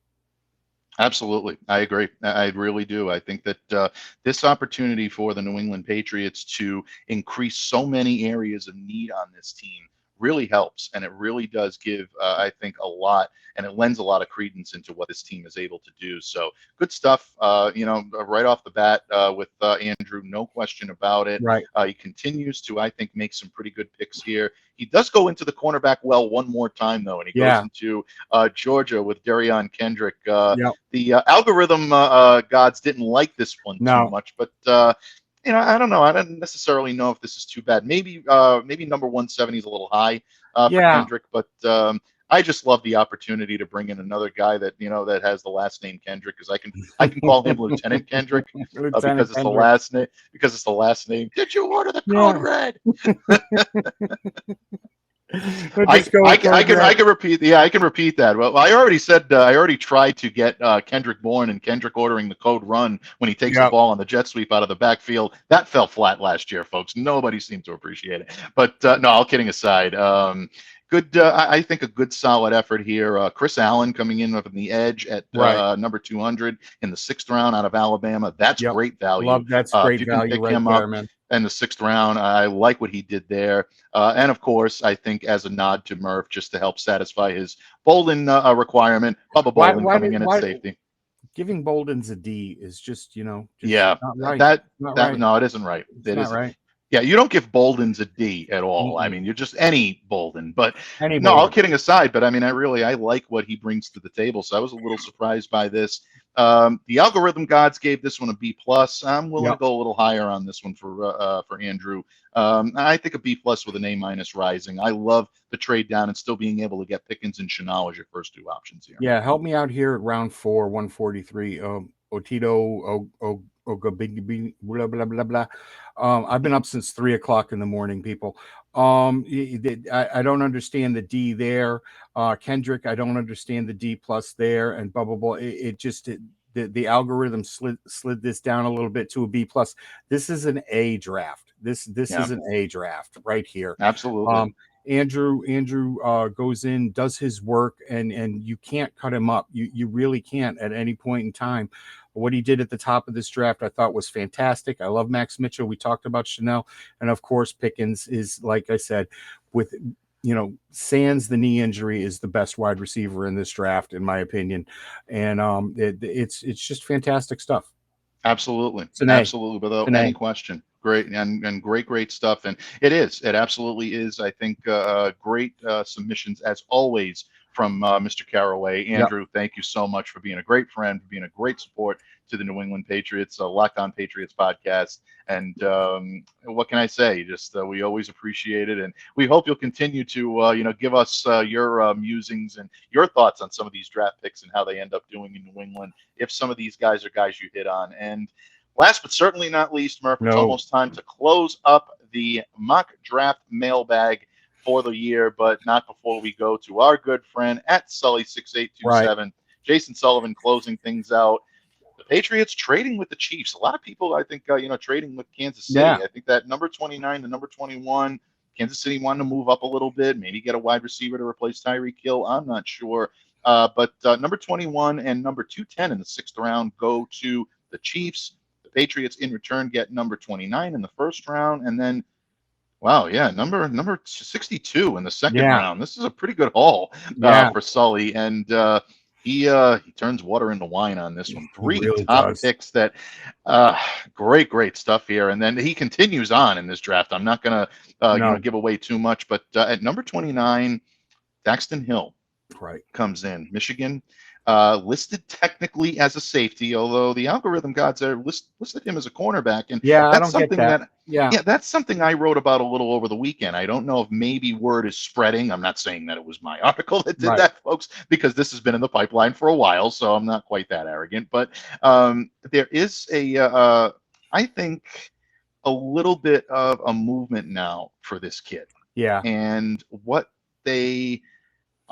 Absolutely. I agree. I really do. I think that this opportunity for the New England Patriots to increase so many areas of need on this team really helps, and it really does give, I think, a lot, and it lends a lot of credence into what this team is able to do. So good stuff, right off the bat with Andrew, no question about it. Right. He continues to, I think, make some pretty good picks here. He does go into the cornerback well one more time, though, and he goes into Georgia with Darion Kendrick. The algorithm gods didn't like this one too much, but I don't know. I don't necessarily know if this is too bad. Maybe number 170 is a little high for Kendrick, but I just love the opportunity to bring in another guy that that has the last name Kendrick, because I can call him Lieutenant Kendrick because it's the last name. Because it's the last name. Did you order the code red? I can repeat. Yeah, I can repeat that. Well, I already tried to get Kendrick Bourne and Kendrick ordering the code run when he takes the ball on the jet sweep out of the backfield. That fell flat last year, folks. Nobody seemed to appreciate it. But no, all kidding aside, good. I think a good solid effort here. Chris Allen coming in from the edge at number 200 in the 6th round out of Alabama. That's great value. That's great value right there, man. In the 6th round, I like what he did there. And of course, I think as a nod to Murph, just to help satisfy his Bolden requirement, Bubba Bolden coming in at safety. Giving Bolden's a D is just, not right. No, it isn't right. It's not right. Yeah, you don't give Bolden's a D at all. I mean, you're just any Bolden. But all kidding aside, but I mean, I like what he brings to the table. So I was a little surprised by this. The algorithm gods gave this one a B+. I'm willing to go a little higher on this one for Andrew. I think a B+ with an A- rising. I love the trade down and still being able to get Pickens and Chenal as your first two options here. Yeah, help me out here at round 4, 143. Otito, blah blah blah blah. I've been up since 3 o'clock in the morning, people. I don't understand the D there. Kendrick, I don't understand the D+ there, and blah blah blah. The algorithm slid this down a little bit to a B+. This is an A draft. This is an A draft right here. Absolutely. Andrew goes in, does his work, and you can't cut him up. You really can't at any point in time. What he did at the top of this draft, I thought was fantastic. I love Max Mitchell. We talked about Chenal, and of course Pickens is, like I said, with sans the knee injury, is the best wide receiver in this draft, in my opinion. And it's just fantastic stuff. Absolutely. Absolutely, without any question. Great and great stuff. And it absolutely is. I think great submissions as always from Mr. Caraway. Andrew, thank you so much for being a great friend, for being a great support to the New England Patriots, Locked On Patriots podcast. And what can I say? Just we always appreciate it, and we hope you'll continue to give us your musings and your thoughts on some of these draft picks and how they end up doing in New England, if some of these guys are guys you hit on. And Last but certainly not least, Murph, it's No. almost time to close up the mock draft mailbag for the year, but not before we go to our good friend at Sully6827, Jason Sullivan, closing things out. The Patriots trading with the Chiefs. A lot of people, I think, trading with Kansas City. Yeah. I think that number 29 to number 21, Kansas City wanted to move up a little bit, maybe get a wide receiver to replace Tyreek Hill. I'm not sure. But number 21 and number 210 in the 6th round go to the Chiefs. The Patriots in return get number 29 in the 1st round, and then number 62 in the 2nd round. This is a pretty good haul for Sully, and he turns water into wine on this one. 3 really top does. picks that great stuff here, and then he continues on in this draft. I'm not gonna give away too much, but at number 29, Daxton Hill comes in, Michigan. Listed technically as a safety, although the algorithm gods are listed him as a cornerback, and that's something that's something I wrote about a little over the weekend. I don't know if maybe word is spreading. I'm not saying that it was my article that did that, folks, because this has been in the pipeline for a while, so I'm not quite that arrogant. But there is I think a little bit of a movement now for this kid. Yeah, and what they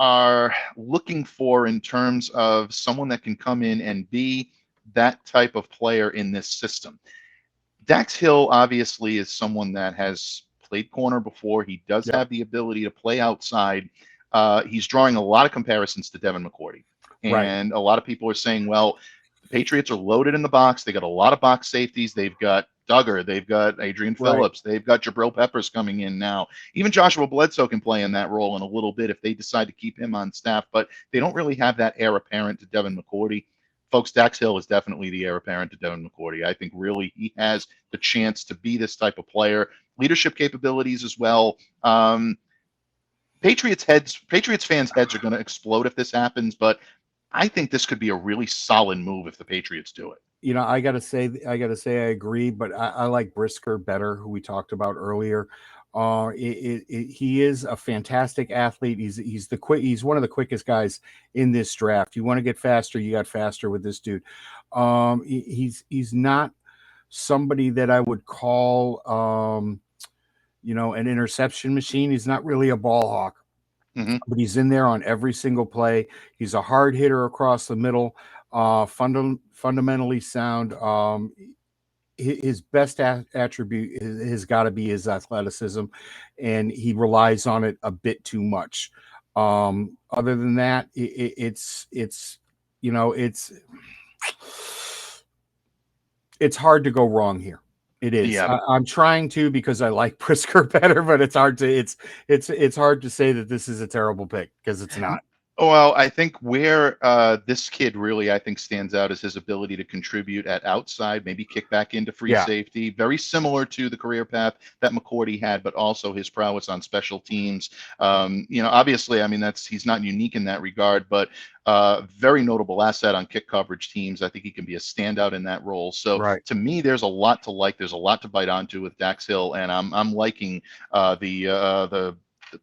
are looking for in terms of someone that can come in and be that type of player in this system. Dax Hill obviously is someone that has played corner before. He does have the ability to play outside. He's drawing a lot of comparisons to Devin McCourty. And a lot of people are saying, well, the Patriots are loaded in the box. They got a lot of box safeties. They've got Duggar, they've got Adrian Phillips, they've got Jabril Peppers coming in now. Even Joshua Bledsoe can play in that role in a little bit if they decide to keep him on staff, but they don't really have that heir apparent to Devin McCourty. Folks, Dax Hill is definitely the heir apparent to Devin McCourty. I think really he has the chance to be this type of player. Leadership capabilities as well. Patriots fans' heads are going to explode if this happens, but I think this could be a really solid move if the Patriots do it. I gotta say I agree, but I like Brisker better, who we talked about earlier. He is a fantastic athlete. He's one of the quickest guys in this draft. You want to get faster, you got faster with this dude. He's not somebody that I would call an interception machine. He's not really a ball hawk. But he's in there on every single play. He's a hard hitter across the middle. Fundamentally sound. His best attribute has got to be his athleticism, and he relies on it a bit too much. Other than that, it's hard to go wrong here. It is. Yeah. I'm trying to, because I like Brisker better, but it's hard to say that this is a terrible pick, because it's not. Well, I think where this kid really, I think, stands out is his ability to contribute at outside, maybe kick back into free safety. Very similar to the career path that McCourty had, but also his prowess on special teams. Obviously, I mean, he's not unique in that regard, but very notable asset on kick coverage teams. I think he can be a standout in that role. So to me, there's a lot to like. There's a lot to bite onto with Dax Hill, and I'm liking the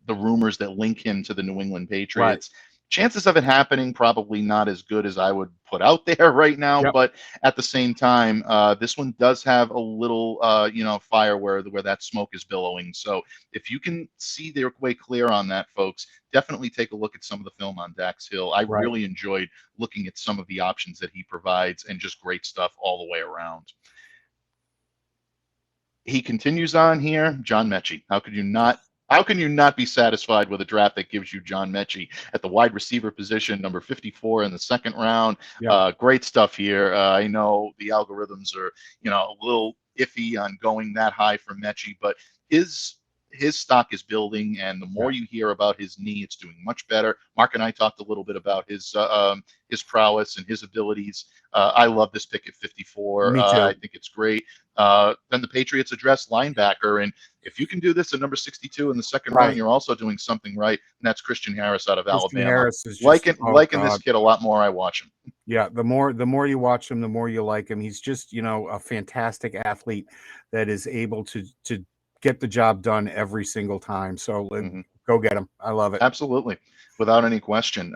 rumors that link him to the New England Patriots. Chances of it happening, probably not as good as I would put out there right now. But at the same time, this one does have a little, fire where that smoke is billowing. So if you can see their way clear on that, folks, definitely take a look at some of the film on Dax Hill. I really enjoyed looking at some of the options that he provides, and just great stuff all the way around. He continues on here. John Mechie. How can you not be satisfied with a draft that gives you John Mechie at the wide receiver position, number 54 in the 2nd round? Great stuff here. I know the algorithms are, a little iffy on going that high for Mechie, but his stock is building, and the more you hear about his knee, it's doing much better. Mark and I talked a little bit about his prowess and his abilities. I love this pick at 54. Me too. I think it's great. Then the Patriots address linebacker, and if you can do this at number 62 in the 2nd round, you're also doing something right, and that's Christian Harris out of Alabama. Harris is liking this kid a lot more. I watch him. Yeah, the more you watch him, the more you like him. He's just a fantastic athlete that is able to get the job done every single time. So Go get him. I love it. Absolutely, without any question.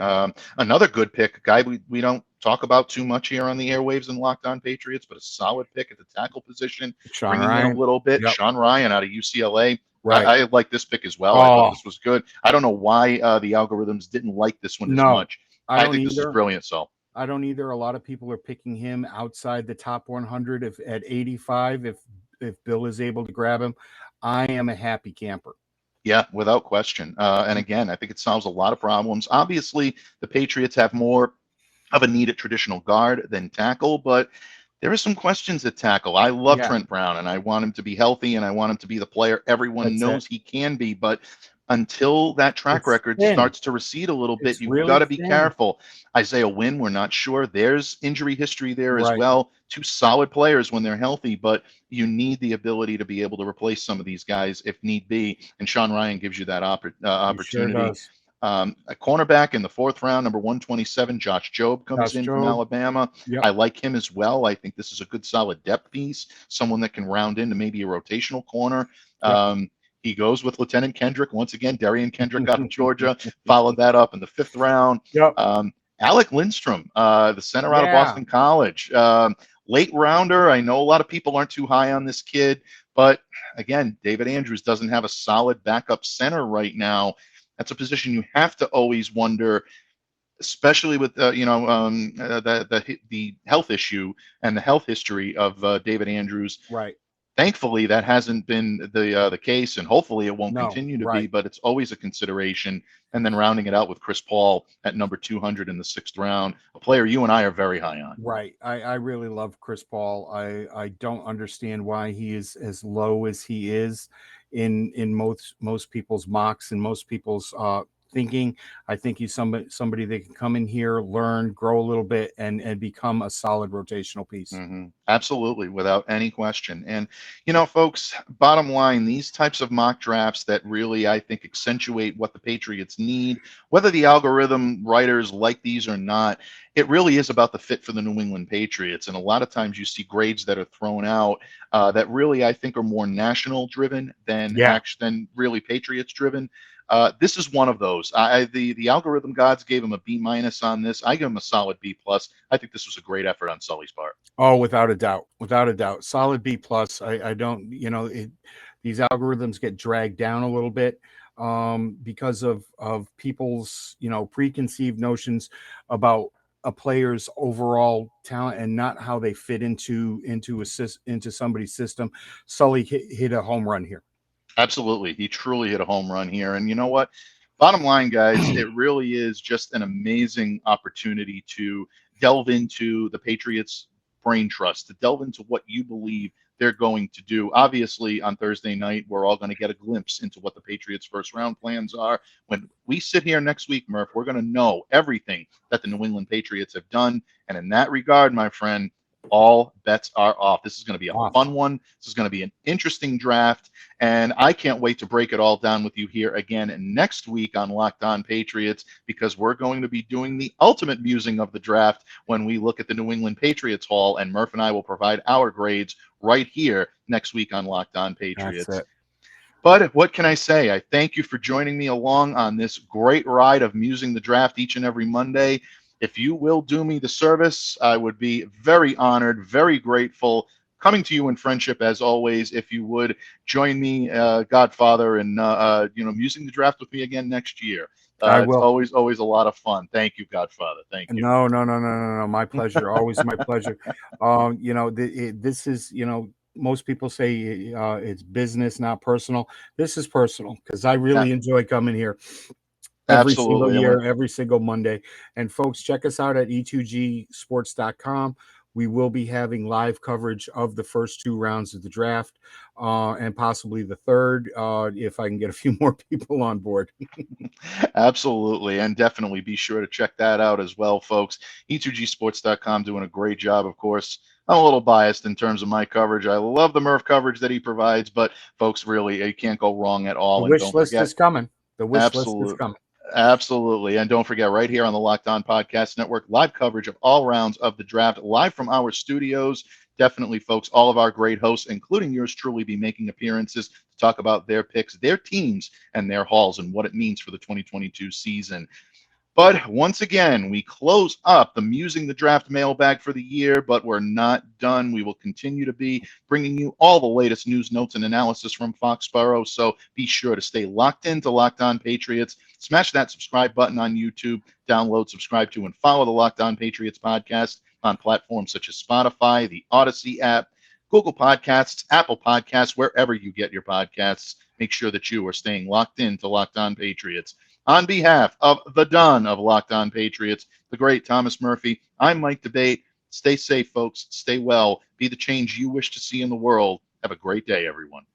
Another good pick, a guy we don't talk about too much here on the airwaves and Locked On Patriots, but a solid pick at the tackle position, Sean bringing Ryan. in a little bit. Yep. Sean Ryan out of UCLA. Right. I like this pick as well. I thought this was good. I don't know why the algorithms didn't like this one as much. I think this is brilliant. So I don't either. A lot of people are picking him outside the top 100 at 85. If Bill is able to grab him, I am a happy camper. Yeah, without question. And again, I think it solves a lot of problems. Obviously, the Patriots have more of a need at traditional guard than tackle, but there are some questions at tackle. I love Trent Brown, and I want him to be healthy, and I want him to be the player everyone knows he can be. But until that track record starts to recede a little bit, you've got to be careful. Isaiah Wynn, we're not sure. There's injury history there as well. Two solid players when they're healthy, but you need the ability to be able to replace some of these guys if need be. And Sean Ryan gives you that opportunity. Sure, a cornerback in the 4th round, number 127, Josh Jobe comes in from Alabama. Yep. I like him as well. I think this is a good, solid depth piece, someone that can round into maybe a rotational corner. Yep. He goes with Lieutenant Kendrick. Once again, Darian Kendrick out of Georgia, followed that up in the 5th round. Yep. Alec Lindstrom, the center out of Boston College. Late rounder. I know a lot of people aren't too high on this kid, but again, David Andrews doesn't have a solid backup center right now. That's a position you have to always wonder, especially with the health issue and the health history of David Andrews. Right. Thankfully, that hasn't been the case, and hopefully it won't continue to be, but it's always a consideration. And then rounding it out with Chris Paul at number 200 in the 6th round, a player you and I are very high on. Right. I really love Chris Paul. I don't understand why he is as low as he is in most people's mocks and most people's thinking. I think he's somebody that can come in here, learn, grow a little bit, and become a solid rotational piece. Mm-hmm. Absolutely, without any question. And, folks, bottom line, these types of mock drafts that really, I think, accentuate what the Patriots need, whether the algorithm writers like these or not, it really is about the fit for the New England Patriots. And a lot of times you see grades that are thrown out that really, I think, are more national driven than really Patriots driven. This is one of those. The algorithm gods gave him a B- on this. I give him a solid B+. I think this was a great effort on Sully's part. Oh, without a doubt, solid B+. I don't, these algorithms get dragged down a little bit because of people's, preconceived notions about a player's overall talent and not how they fit into somebody's system. Sully hit a home run here. Absolutely. He truly hit a home run here. And you know what? Bottom line, guys, it really is just an amazing opportunity to delve into the Patriots' brain trust, to delve into what you believe they're going to do. Obviously, on Thursday night, we're all going to get a glimpse into what the Patriots' first-round plans are. When we sit here next week, Murph, we're going to know everything that the New England Patriots have done. And in that regard, my friend, all bets are off. This is going to be a fun one. This is going to be an interesting draft, and I can't wait to break it all down with you here again next week on Locked On Patriots, because we're going to be doing the ultimate musing of the draft when we look at the New England Patriots Hall, and Murph and I will provide our grades right here next week on Locked On Patriots. That's it. But what can I say? I thank you for joining me along on this great ride of musing the draft each and every Monday. If you will do me the service, I would be very honored, very grateful, coming to you in friendship as always. If you would join me, Godfather, and musing the draft with me again next year. I will. It's always a lot of fun. Thank you, Godfather. Thank you. No. My pleasure. Always my pleasure. This is, most people say it's business, not personal. This is personal because I really enjoy coming here. Every single year, every single Monday. And folks, check us out at e2gsports.com. We will be having live coverage of the first 2 rounds of the draft and possibly the third if I can get a few more people on board. Absolutely. And definitely be sure to check that out as well, folks. e2gsports.com doing a great job, of course. I'm a little biased in terms of my coverage. I love the Murph coverage that he provides, but folks, really, you can't go wrong at all. The wish list is coming. The wish list is coming. Absolutely. And don't forget, right here on the Locked On Podcast Network, live coverage of all rounds of the draft, live from our studios. Definitely, folks, all of our great hosts, including yours truly, be making appearances to talk about their picks, their teams, and their hauls, and what it means for the 2022 season. But once again, we close up the Musing the Draft mailbag for the year, but we're not done. We will continue to be bringing you all the latest news, notes, and analysis from Foxborough. So be sure to stay locked into Locked On Patriots. Smash that subscribe button on YouTube. Download, subscribe to, and follow the Locked On Patriots podcast on platforms such as Spotify, the Odyssey app, Google Podcasts, Apple Podcasts, wherever you get your podcasts. Make sure that you are staying locked into Locked On Patriots. On behalf of the Don of Locked On Patriots, the great Thomas Murphy, I'm Mike Debate. Stay safe, folks. Stay well. Be the change you wish to see in the world. Have a great day, everyone.